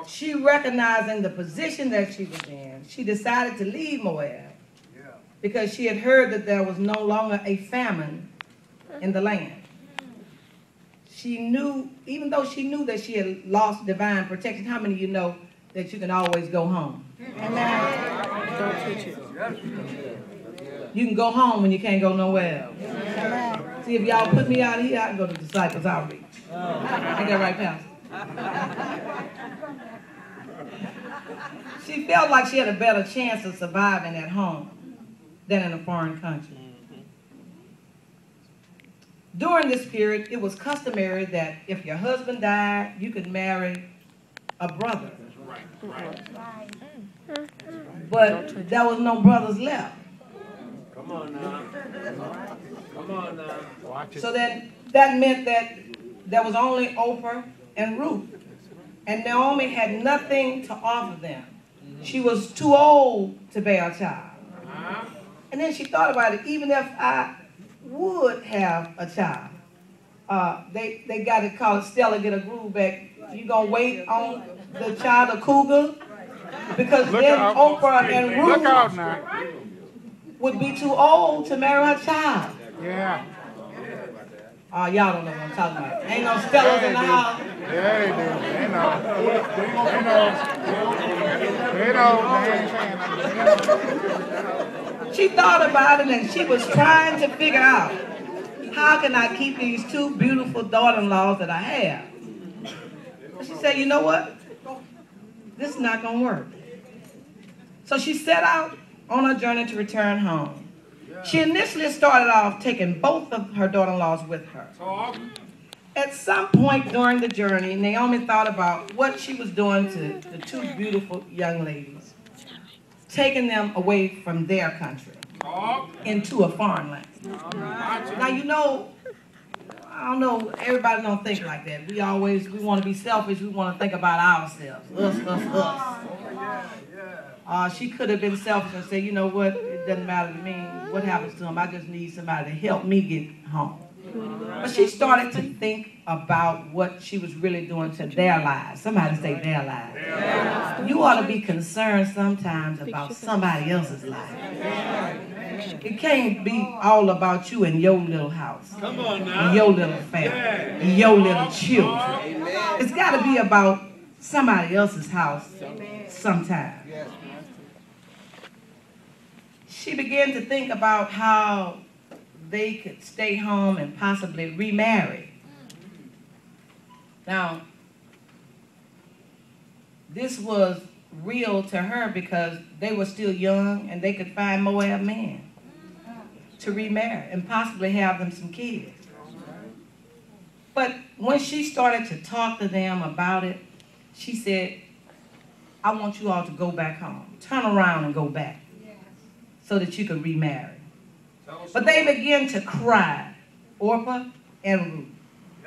she recognizing the position that she was in, she decided to leave Moab because she had heard that there was no longer a famine in the land. She knew, even though she knew that she had lost divine protection, how many of you know that you can always go home? Amen. Don't teach it. You can go home when you can't go nowhere else. Amen. See, if y'all put me out here, I can go to Disciples Outreach. Ain't that right, Pastor? She felt like she had a better chance of surviving at home than in a foreign country. During this period, it was customary that if your husband died, you could marry a brother. But there was no brothers left. Come on now. Come on now. Watch it. So then that meant that there was only Oprah and Ruth. And Naomi had nothing to offer them. She was too old to bear a child. And then she thought about it, even if I would have a child, they got to call it Stella, get a groove back. You gonna wait on the child, a cougar? Because then Oprah and Ruth would be too old to marry her child. Yeah. Y'all don't know what I'm talking about. Ain't no Stellas in the house. Yeah, they do. They know. She thought about it and she was trying to figure out, how can I keep these two beautiful daughter-in-laws that I have? She said, you know what? This is not going to work. So she set out on her journey to return home. She initially started off taking both of her daughter-in-laws with her. At some point during the journey, Naomi thought about what she was doing to the two beautiful young ladies, taking them away from their country into a foreign land. Now, you know, I don't know, everybody don't think like that. We want to be selfish. We want to think about ourselves. Us. She could have been selfish and said, you know what, it doesn't matter to me what happens to them. I just need somebody to help me get home. But she started to think about what she was really doing to their lives. Somebody say their lives. You ought to be concerned sometimes about somebody else's life. It can't be all about you and your little house. Come on now. And your little family. And your little children. It's got to be about somebody else's house sometime. She began to think about how they could stay home and possibly remarry. Now, this was real to her because they were still young and they could find Moab men to remarry and possibly have them some kids. But when she started to talk to them about it, she said, I want you all to go back home. Turn around and go back so that you could remarry. But they began to cry, Orpah and Ruth,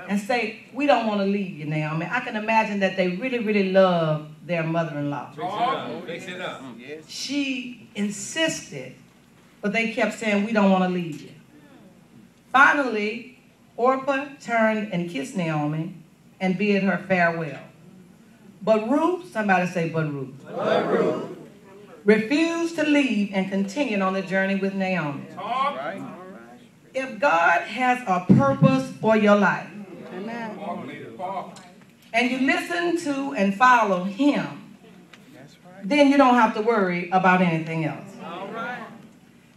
and say, we don't want to leave you, Naomi. I can imagine that they really, really love their mother-in-law. Fix it up. She insisted, but they kept saying, we don't want to leave you. Finally, Orpah turned and kissed Naomi and bid her farewell. But Ruth, somebody say, but Ruth. But Ruth. Refused to leave and continued on the journey with Naomi. If God has a purpose for your life, and you listen to and follow Him, then you don't have to worry about anything else.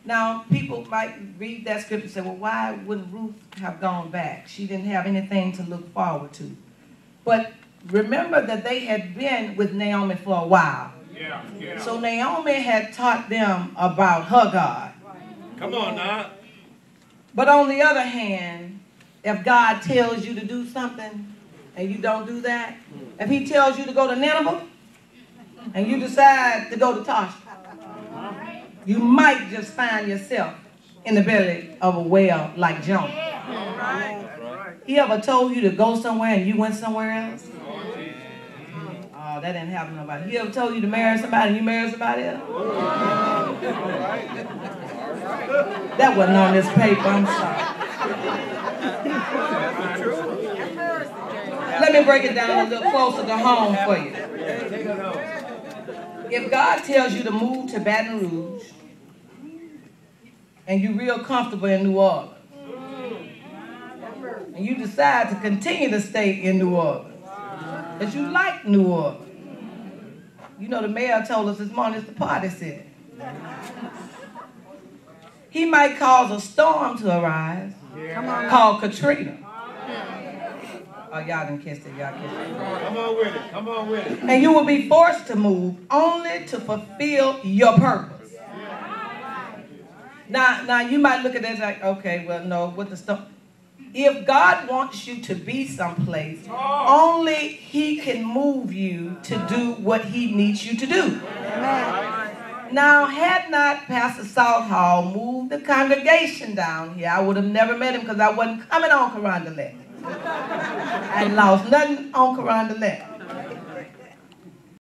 Now, people might read that scripture and say, well, why wouldn't Ruth have gone back? She didn't have anything to look forward to. But remember that they had been with Naomi for a while. So Naomi had taught them about her God. Come on now. But on the other hand, if God tells you to do something and you don't do that, if He tells you to go to Nineveh and you decide to go to Tarshish, you might just find yourself in the belly of a whale like Jonah. He ever told you to go somewhere and you went somewhere else? Oh, that didn't happen to nobody. He ever told you to marry somebody and you married somebody else? That wasn't on this paper, I'm sorry. Let me break it down a little closer to home for you. Take it home. If God tells you to move to Baton Rouge, and you're real comfortable in New Orleans, and you decide to continue to stay in New Orleans, because you like New Orleans. You know, the mayor told us this morning it's the party city. He might cause a storm to arise called Katrina. Oh, y'all didn't catch that. Y'all catch that. Come on with it. Come on with it. And you will be forced to move only to fulfill your purpose. Now you might look at that like, okay, well, no, what the stuff. If God wants you to be someplace, only He can move you to do what He needs you to do. Now, had not Pastor Salthall moved the congregation down here, I would have never met him because I wasn't coming on Carondelet. I lost nothing on Carondelet.